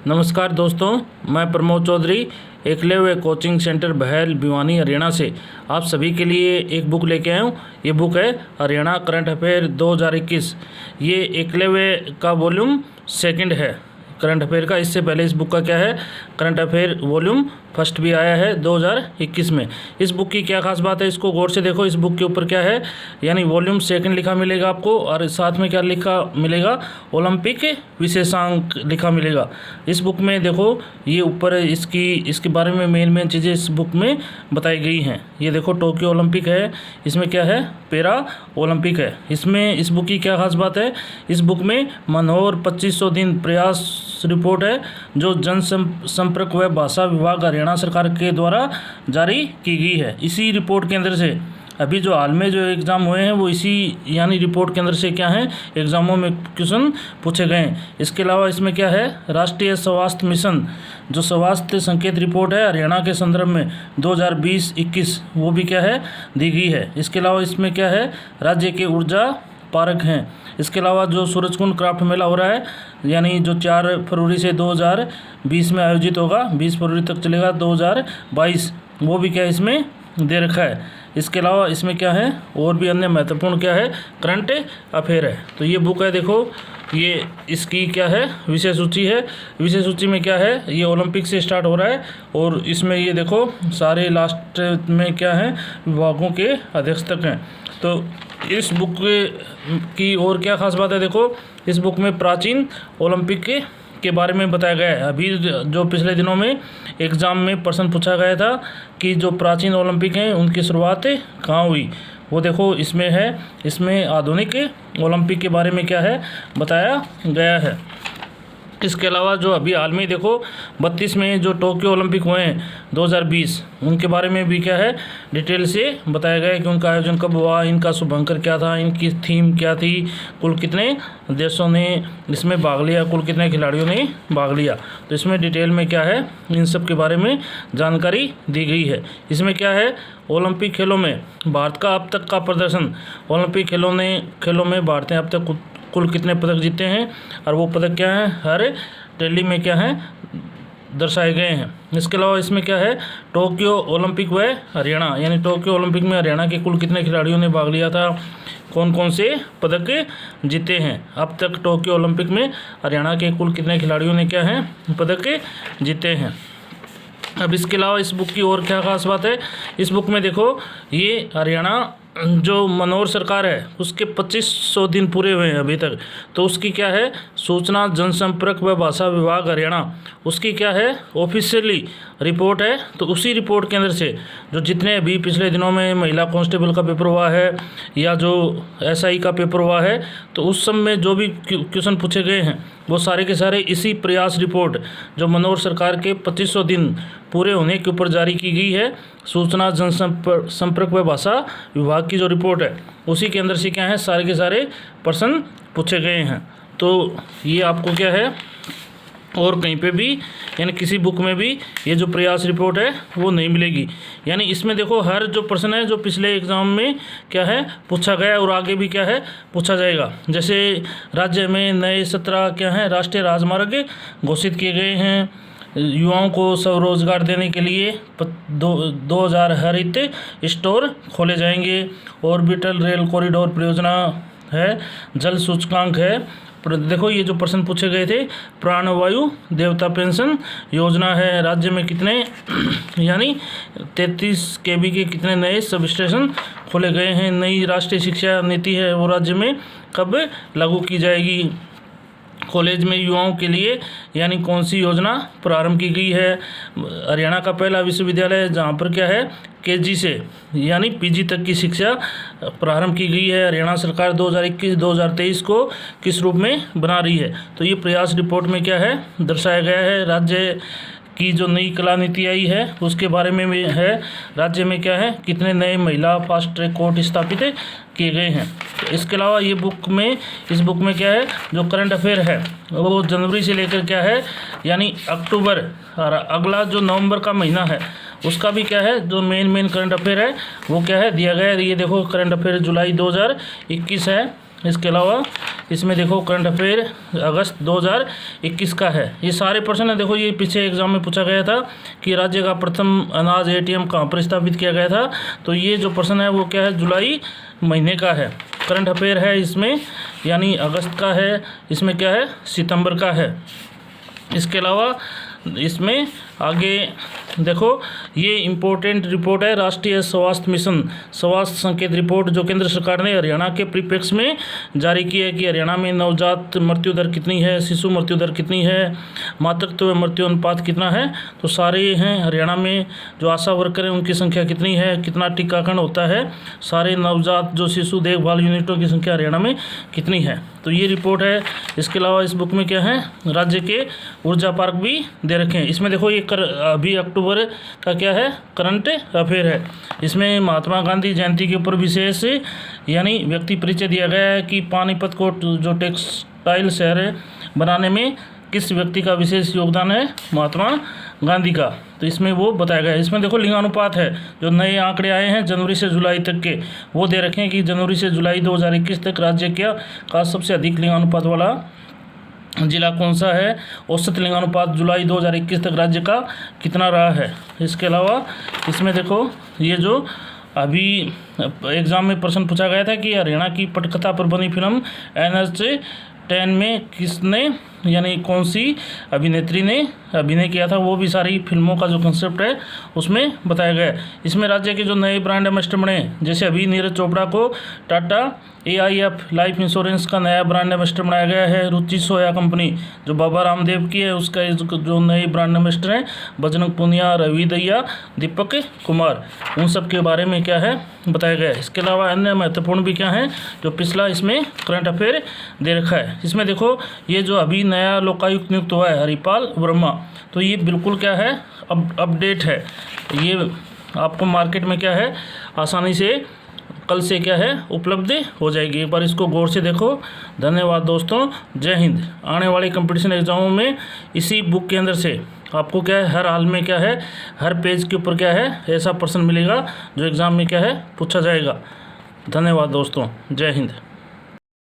नमस्कार दोस्तों, मैं प्रमोद चौधरी एकलव्य कोचिंग सेंटर बहल भिवानी हरियाणा से आप सभी के लिए एक बुक लेके आया हूँ। ये बुक है हरियाणा करंट अफेयर 2021। ये एकलव्य का वॉल्यूम सेकंड है करंट अफेयर का। इससे पहले इस बुक का क्या है, करंट अफेयर वॉल्यूम फर्स्ट भी आया है 2021 में। इस बुक की क्या खास बात है, इसको गौर से देखो। इस बुक के ऊपर क्या है, यानी वॉल्यूम सेकंड लिखा मिलेगा आपको, और साथ में क्या लिखा मिलेगा, ओलंपिक विशेषांक लिखा मिलेगा। इस बुक में देखो ये ऊपर इसके बारे में मेन चीज़ें इस बुक में बताई गई हैं। ये देखो टोक्यो ओलंपिक है, इसमें क्या है, पैरा ओलंपिक है। इसमें इस बुक की क्या खास बात है, इस बुक में मनोहर 2500 दिन प्रयास रिपोर्ट है जो जनसंपर्क व भाषा विभाग हरियाणा सरकार के द्वारा जारी की गई है। इसी रिपोर्ट के अंदर से अभी जो हाल में जो एग्ज़ाम हुए हैं वो इसी यानी रिपोर्ट के अंदर से क्या है, एग्ज़ामों में क्वेश्चन पूछे गए हैं। इसके अलावा इसमें क्या है, राष्ट्रीय स्वास्थ्य मिशन जो स्वास्थ्य संकेत रिपोर्ट है हरियाणा के संदर्भ में 2020-21 वो भी क्या है, दी गई है। इसके अलावा इसमें क्या है, राज्य के ऊर्जा पार्क हैं। इसके अलावा जो सूरजकुंड क्राफ्ट मेला हो रहा है, यानी जो 4 फरवरी से 2020 में आयोजित होगा, 20 फरवरी तक चलेगा 2022, वो भी क्या इसमें दे रखा है। इसके अलावा इसमें क्या है, और भी अन्य महत्वपूर्ण क्या है, करंट अफेयर है। तो ये बुक है, देखो ये इसकी क्या है, विषय सूची है। विषय सूची में क्या है, ये ओलंपिक से स्टार्ट हो रहा है, और इसमें ये देखो सारे लास्ट में क्या है, विभागों के अध्यक्ष तक हैं। तो इस बुक की और क्या खास बात है, देखो इस बुक में प्राचीन ओलंपिक के बारे में बताया गया है। अभी जो पिछले दिनों में एग्ज़ाम में प्रश्न पूछा गया था कि जो प्राचीन ओलंपिक हैं उनकी शुरुआत कहाँ हुई, वो देखो इसमें है। इसमें आधुनिक ओलंपिक के बारे में क्या है, बताया गया है। इसके अलावा जो अभी हाल में देखो 32 में जो टोक्यो ओलंपिक हुए हैं 2020, उनके बारे में भी क्या है, डिटेल से बताया गया है कि उनका आयोजन कब हुआ, इनका शुभंकर क्या था, इनकी थीम क्या थी, कुल कितने देशों ने इसमें भाग लिया, कुल कितने खिलाड़ियों ने भाग लिया। तो इसमें डिटेल में क्या है, इन सब के बारे में जानकारी दी गई है। इसमें क्या है, ओलंपिक खेलों में भारत का अब तक का प्रदर्शन, ओलंपिक खेलों में भारत ने अब तक कुल कितने पदक जीते हैं, और वो पदक क्या है, हर टैली में क्या है, दर्शाए गए हैं। इसके अलावा इसमें क्या है, टोक्यो ओलंपिक व हरियाणा, यानी टोक्यो ओलंपिक में हरियाणा के कुल कितने खिलाड़ियों ने भाग लिया था, कौन कौन से पदक जीते हैं। अब तक टोक्यो ओलंपिक में हरियाणा के कुल कितने खिलाड़ियों ने क्या है, पदक जीते हैं। अब इसके अलावा इस बुक की और क्या खास बात है, इस बुक में देखो ये हरियाणा जो मनोहर सरकार है उसके 2500 दिन पूरे हुए हैं अभी तक। तो उसकी क्या है, सूचना जनसंपर्क व भाषा विभाग हरियाणा, उसकी क्या है, ऑफिशियली रिपोर्ट है। तो उसी रिपोर्ट के अंदर से जो जितने अभी पिछले दिनों में महिला कांस्टेबल का पेपर हुआ है या जो एसआई का पेपर हुआ है, तो उस सब में जो भी क्वेश्चन पूछे गए हैं वो सारे के सारे इसी प्रयास रिपोर्ट जो मनोहर सरकार के 2500 दिन पूरे होने के ऊपर जारी की गई है, सूचना जनसंपर्क व भाषा विभाग की जो रिपोर्ट है उसी के अंदर से क्या है, सारे के सारे प्रश्न पूछे गए हैं। तो ये आपको क्या है, और कहीं पे भी यानी किसी बुक में भी ये जो प्रयास रिपोर्ट है वो नहीं मिलेगी। यानी इसमें देखो हर जो प्रश्न है जो पिछले एग्ज़ाम में क्या है पूछा गया है और आगे भी क्या है पूछा जाएगा। जैसे राज्य में नए 17 क्या है, राष्ट्रीय राजमार्ग घोषित किए गए हैं, युवाओं को स्वरोजगार देने के लिए 2000 हरित स्टोर खोले जाएंगे, ऑर्बिटल रेल कॉरिडोर परियोजना है, जल सूचकांक है। देखो ये जो प्रश्न पूछे गए थे, प्राणवायु देवता पेंशन योजना है, राज्य में कितने यानी 33 केवी के कितने नए सब स्टेशन खोले गए हैं, नई राष्ट्रीय शिक्षा नीति है वो राज्य में कब लागू की जाएगी, कॉलेज में युवाओं के लिए यानी कौन सी योजना प्रारंभ की गई है, हरियाणा का पहला विश्वविद्यालय जहाँ पर क्या है, केजी से यानी पीजी तक की शिक्षा प्रारंभ की गई है, हरियाणा सरकार 2021-2023 को किस रूप में बना रही है। तो ये प्रयास रिपोर्ट में क्या है दर्शाया गया है। राज्य की जो नई कला नीति आई है उसके बारे में भी है, राज्य में क्या है, कितने नए महिला फास्ट ट्रैक कोर्ट स्थापित किए गए हैं। तो इसके अलावा ये इस बुक में क्या है, जो करंट अफेयर है वो जनवरी से लेकर क्या है, यानी अक्टूबर और अगला जो नवंबर का महीना है उसका भी क्या है, जो मेन करंट अफेयर है वो क्या है दिया गया है। ये देखो करंट अफेयर जुलाई 2021 है, इसके अलावा इसमें देखो करंट अफेयर अगस्त 2021 का है। ये सारे प्रश्न है, देखो ये पीछे एग्जाम में पूछा गया था कि राज्य का प्रथम अनाज एटीएम कहाँ पर स्थापित किया गया था, तो ये जो प्रश्न है वो क्या है, जुलाई महीने का है। करंट अफेयर है इसमें, यानी अगस्त का है, इसमें क्या है, सितंबर का है। इसके अलावा इसमें आगे देखो ये इम्पोर्टेंट रिपोर्ट है, राष्ट्रीय स्वास्थ्य मिशन स्वास्थ्य संकेत रिपोर्ट जो केंद्र सरकार ने हरियाणा के परिप्रेक्ष्य में जारी की है कि हरियाणा में नवजात मृत्यु दर कितनी है, शिशु मृत्यु दर कितनी है, मातृत्व मृत्यु अनुपात कितना है, तो सारे हैं। हरियाणा में जो आशा वर्कर हैं उनकी संख्या कितनी है, कितना टीकाकरण होता है, सारे नवजात जो शिशु देखभाल यूनिटों की संख्या हरियाणा में कितनी है, तो ये रिपोर्ट है। इसके अलावा इस बुक में क्या है, राज्य के ऊर्जा पार्क भी दे रखे हैं। इसमें देखो ये अभी अक्टूबर का क्या है, करंट अफेयर है। इसमें महात्मा गांधी जयंती के ऊपर विशेष यानी व्यक्ति परिचय दिया गया है कि पानीपत को जो टेक्सटाइल शहर बनाने में किस व्यक्ति का विशेष योगदान है, महात्मा गांधी का, तो इसमें वो बताया गया है। इसमें देखो लिंगानुपात है, जो नए आंकड़े आए हैं जनवरी से जुलाई तक के, वो दे रखे हैं कि जनवरी से जुलाई 2021 तक राज्य का सबसे अधिक लिंगानुपात वाला जिला कौन सा है, औसत लिंगानुपात जुलाई 2021 तक राज्य का कितना रहा है। इसके अलावा इसमें देखो ये जो अभी एग्ज़ाम में प्रश्न पूछा गया था कि हरियाणा की पटकथा पर बनी फिल्म NH10 में किसने यानी कौन सी अभिनेत्री ने अभिनय किया था, वो भी सारी फिल्मों का जो कंसेप्ट है उसमें बताया गया है। इसमें राज्य के जो नए ब्रांड एम्बेसडर बने, जैसे अभी नीरज चोपड़ा को टाटा AIF लाइफ इंश्योरेंस का नया ब्रांड एम्बेसडर बनाया गया है। रुचि सोया कंपनी जो बाबा रामदेव की है उसका जो नए ब्रांड एम्बेसडर हैं बजरंग पुनिया, रवि दहिया, दीपक कुमार, उन सब के बारे में क्या है बताया गया है। इसके अलावा अन्य महत्वपूर्ण भी क्या है जो पिछला इसमें करंट अफेयर दे रखा है। इसमें देखो ये जो अभी नया लोकायुक्त नियुक्त हुआ है हरिपाल वर्मा, तो ये बिल्कुल क्या है अपडेट है, ये आपको मार्केट में क्या है आसानी से कल से क्या है उपलब्ध हो जाएगी। एक बार इसको गौर से देखो। धन्यवाद दोस्तों, जय हिंद। आने वाले कंपटीशन एग्जामों में इसी बुक के अंदर से आपको क्या है हर हाल में क्या है हर पेज के ऊपर क्या है ऐसा प्रश्न मिलेगा जो एग्ज़ाम में क्या है पूछा जाएगा। धन्यवाद दोस्तों, जय हिंद।